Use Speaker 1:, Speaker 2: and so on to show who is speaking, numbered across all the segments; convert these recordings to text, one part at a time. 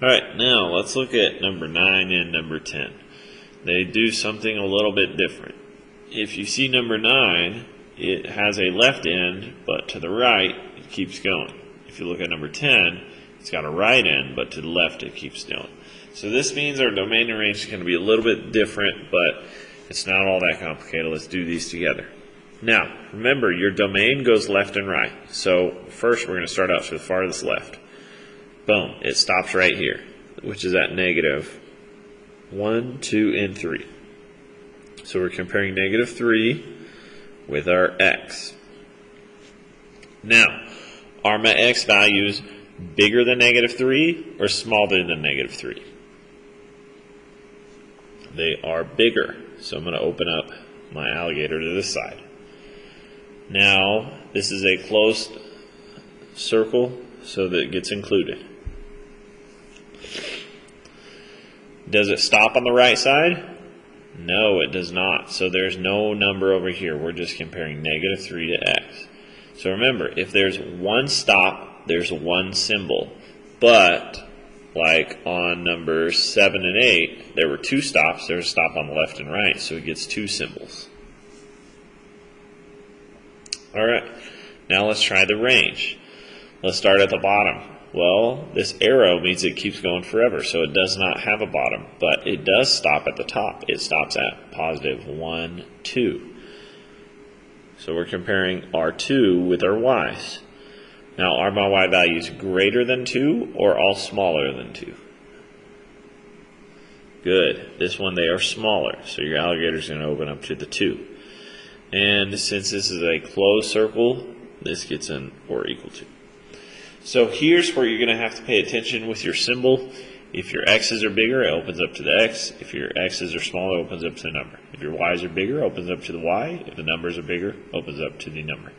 Speaker 1: Alright, now let's look at number 9 and number 10. They do something a little bit different. If you see number 9, it has a left end, but to the right, it keeps going. If you look at number 10, it's got a right end, but to the left, it keeps going. So this means our domain and range is going to be a little bit different, but it's not all that complicated. Let's do these together. Now, remember, your domain goes left and right. So first, we're going to start out to the farthest left. Boom, it stops right here, which is at negative 1, 2, and 3. So we're comparing negative 3 with our x. Now, are my x values bigger than negative 3 or smaller than negative 3? They are bigger. So I'm going to open up my alligator to this side. Now, this is a closed circle, so that it gets included. Does it stop on the right side? No, it does not. So there's no number over here. We're just comparing negative 3 to x. So remember, if there's one stop, there's one symbol. But, like on numbers 7 and 8, there were 2 stops. There's a stop on the left and right, so it gets 2 symbols. Alright, now let's try the range. Let's start at the bottom. Well, this arrow means it keeps going forever, so it does not have a bottom, but it does stop at the top. It stops at positive 1, 2. So we're comparing our 2 with our y's. Now, are my y values greater than 2 or all smaller than 2? Good. This one, they are smaller, so your alligator is going to open up to the 2. And since this is a closed circle, this gets an or equal to. So here's where you're going to have to pay attention with your symbol. If your x's are bigger, it opens up to the x. If your x's are smaller, it opens up to the number. If your y's are bigger, it opens up to the y. If the numbers are bigger, it opens up to the number.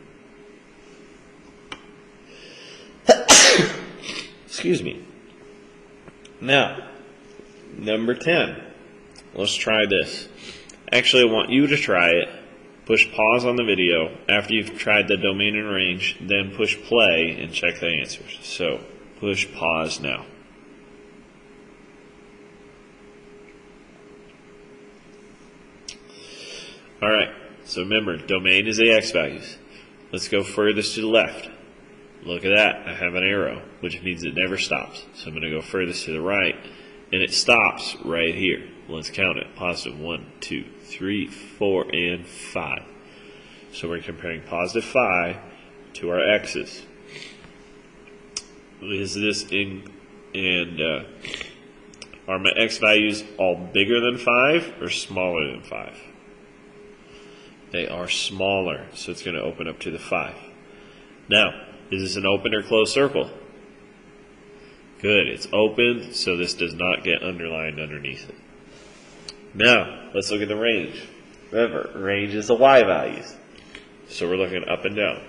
Speaker 1: Excuse me. Now, number 10. Let's try this. Actually, I want you to try it. Push pause on the video after you've tried the domain and range, then push play and check the answers. So, push pause now. Alright, so remember, domain is the x values. Let's go furthest to the left. Look at that, I have an arrow, which means it never stops. So I'm going to go furthest to the right, and it stops right here. Let's count it. Positive 1, 2, 3, 4, and 5. So we're comparing positive 5 to our x's. Is this are my x values all bigger than 5 or smaller than 5? They are smaller, so it's going to open up to the 5. Now, is this an open or closed circle? Good, it's open, so this does not get underlined underneath it. Now, let's look at the range. Remember, range is the y values. So we're looking up and down.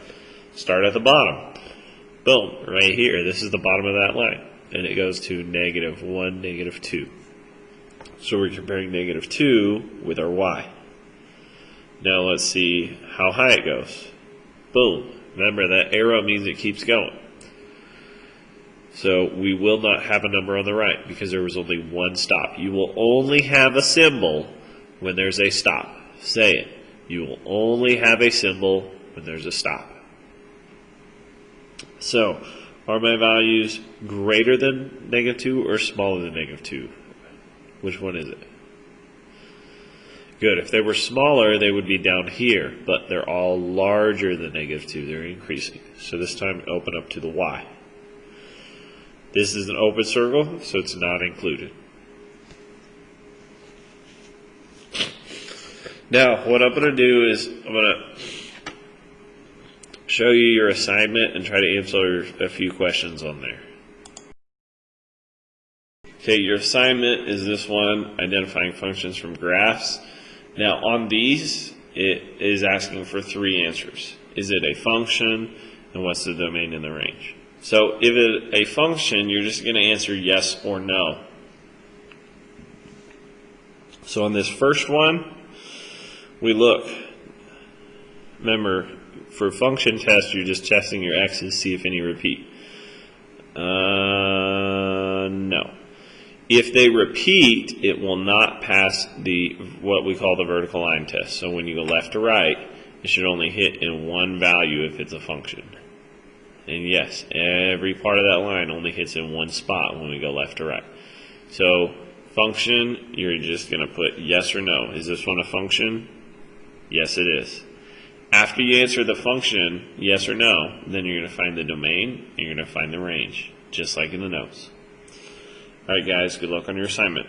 Speaker 1: Start at the bottom. Boom, right here. This is the bottom of that line. And it goes to negative 1, negative 2. So we're comparing negative 2 with our y. Now let's see how high it goes. Boom. Remember, that arrow means it keeps going. So we will not have a number on the right because there was only one stop. You will only have a symbol when there's a stop. Say it. You will only have a symbol when there's a stop. So, are my values greater than negative 2 or smaller than negative 2? Which one is it? Good. If they were smaller, they would be down here, but they're all larger than negative 2. They're increasing. So this time, open up to the y. This is an open circle, so it's not included. Now, what I'm going to do is I'm going to show you your assignment and try to answer a few questions on there. Okay, your assignment is this one, identifying functions from graphs. Now, on these, it is asking for 3 answers. Is it a function, and what's the domain and the range? So if it's a function, you're just going to answer yes or no. So on this first one, we look. Remember, for function test, you're just testing your x's, see if any repeat. No. If they repeat, it will not pass what we call the vertical line test. So when you go left to right, it should only hit in one value if it's a function. And yes, every part of that line only hits in one spot when we go left to right. So function, you're just going to put yes or no. Is this one a function? Yes, it is. After you answer the function, yes or no, then you're going to find the domain and you're going to find the range, just like in the notes. All right, guys, good luck on your assignment.